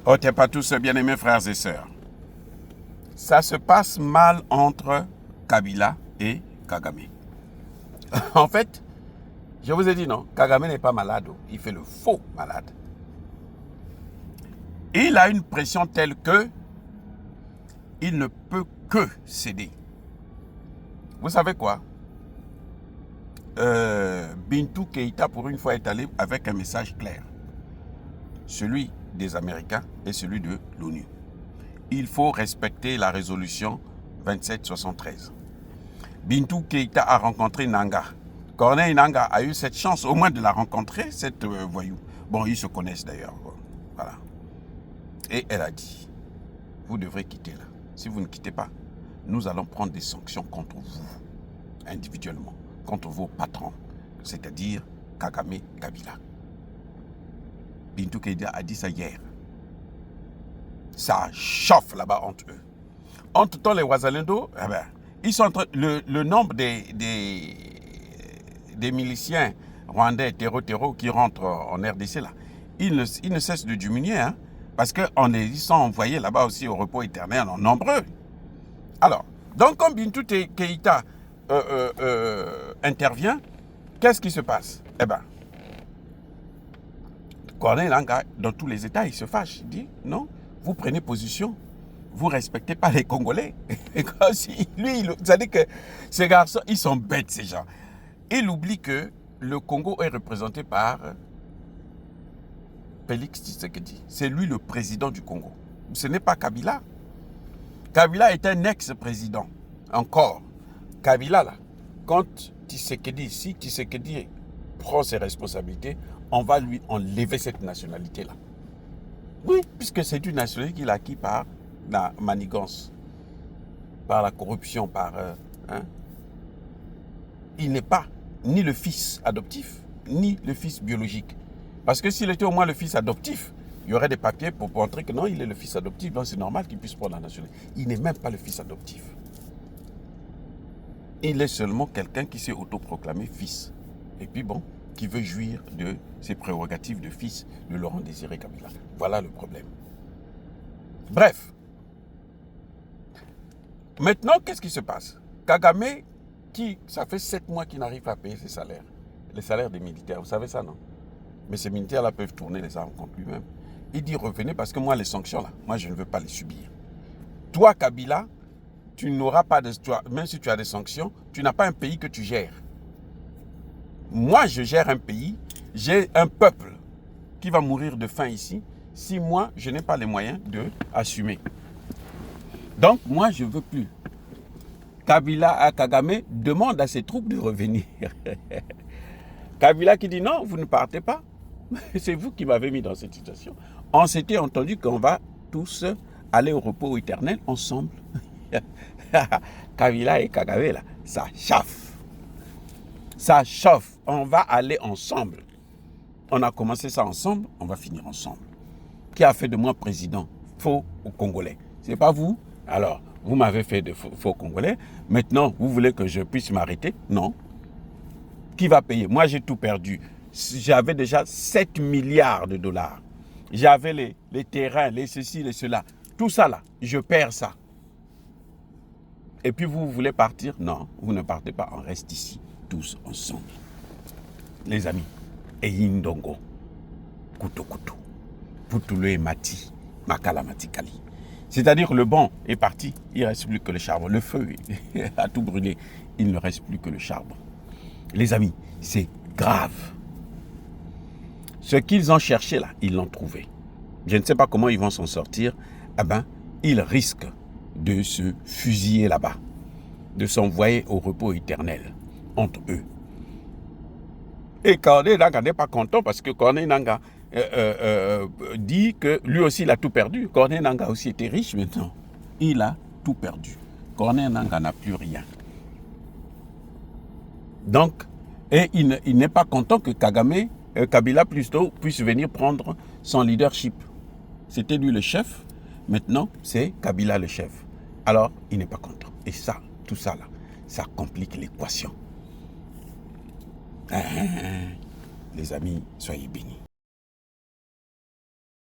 Oh, t'es pas tous bien-aimés frères et sœurs. Ça se passe mal entre Kabila et Kagame. En fait, je vous ai dit non, Kagame n'est pas malade, il fait le faux malade. Il a une pression telle que il ne peut que céder. Vous savez quoi? Bintou Keïta, pour une fois, est allé avec un message clair. Celui des Américains et celui de l'ONU. Il faut respecter la résolution 2773. Bintou Keïta a rencontré Nanga. Corneille Nanga a eu cette chance au moins de la rencontrer, cette voyou. Bon, ils se connaissent d'ailleurs. Voilà. Et elle a dit, vous devrez quitter là. Si vous ne quittez pas, nous allons prendre des sanctions contre vous, individuellement, contre vos patrons, c'est-à-dire Kagame, Kabila. Bintou Keïta a dit ça hier. Ça chauffe là-bas entre eux. Entre-temps, les Ouazalendo, eh ben, ils sont le nombre des miliciens rwandais terreau qui rentrent en RDC, là, ils ne cessent de diminuer, hein, parce qu'ils sont envoyés là-bas aussi au repos éternel en nombreux. Alors, donc quand Bintou Keïta intervient, qu'est-ce qui se passe? Eh bien, Corneille Nangaa, dans tous les États, il se fâche. Il dit, non, vous prenez position, vous ne respectez pas les Congolais. Et quand lui, ça dit que ces garçons, ils sont bêtes, ces gens. Il oublie que le Congo est représenté par Félix Tshisekedi. C'est lui le président du Congo. Ce n'est pas Kabila. Kabila est un ex-président. Encore. Kabila, là, quand Tshisekedi, si Tshisekedi prend ses responsabilités, on va lui enlever cette nationalité-là. Oui, puisque c'est une nationalité qu'il a acquis par la manigance, par la corruption, par... Il n'est pas ni le fils adoptif, ni le fils biologique. Parce que s'il était au moins le fils adoptif, il y aurait des papiers pour montrer que non, il est le fils adoptif, donc c'est normal qu'il puisse prendre la nationalité. Il n'est même pas le fils adoptif. Il est seulement quelqu'un qui s'est autoproclamé fils. Et puis bon, qui veut jouir de ses prérogatives de fils de Laurent Désiré Kabila. Voilà le problème. Bref. Maintenant, qu'est-ce qui se passe? Kagame, ça fait 7 mois qu'il n'arrive pas à payer ses salaires. Les salaires des militaires, vous savez ça, non? Mais ces militaires-là peuvent tourner les armes contre lui-même. Il dit revenez parce que moi, les sanctions, là, moi, je ne veux pas les subir. Toi, Kabila, tu n'auras pas de... Même si tu as des sanctions, tu n'as pas un pays que tu gères. Moi, je gère un pays, j'ai un peuple qui va mourir de faim ici si moi, je n'ai pas les moyens d'assumer. Donc, moi, je ne veux plus. Kagame demande à ses troupes de revenir. Kabila qui dit non, vous ne partez pas. C'est vous qui m'avez mis dans cette situation. On s'était entendu qu'on va tous aller au repos éternel ensemble. Kabila et Kagame, là, ça chauffe. Ça chauffe. On va aller ensemble. On a commencé ça ensemble, on va finir ensemble. Qui a fait de moi président faux aux Congolais? C'est pas vous? Alors, vous m'avez fait de faux Congolais. Maintenant, vous voulez que je puisse m'arrêter? Non. Qui va payer? Moi, j'ai tout perdu. J'avais déjà 7 milliards de dollars. J'avais les terrains, les ceci, les cela. Tout ça là, je perds ça. Et puis vous voulez partir? Non, vous ne partez pas, on reste ici, tous ensemble. Les amis, Eyindongo, Kuto Kuto, Putulu et Mati, Makala Matikali. C'est-à-dire le banc est parti, il ne reste plus que le charbon. Le feu a tout brûlé, il ne reste plus que le charbon. Les amis, c'est grave. Ce qu'ils ont cherché là, ils l'ont trouvé. Je ne sais pas comment ils vont s'en sortir. Eh bien, ils risquent de se fusiller là-bas, de s'envoyer au repos éternel entre eux. Et Corneille Nangaa n'est pas content parce que Corneille Nangaa dit que lui aussi il a tout perdu. Corneille Nangaa aussi était riche maintenant. Il a tout perdu. Corneille Nangaa n'a plus rien. Donc, et il n'est pas content que Kabila plutôt puisse venir prendre son leadership. C'était lui le chef, maintenant c'est Kabila le chef. Alors, il n'est pas content. Et ça, tout ça là, ça complique l'équation. Les amis, soyez bénis.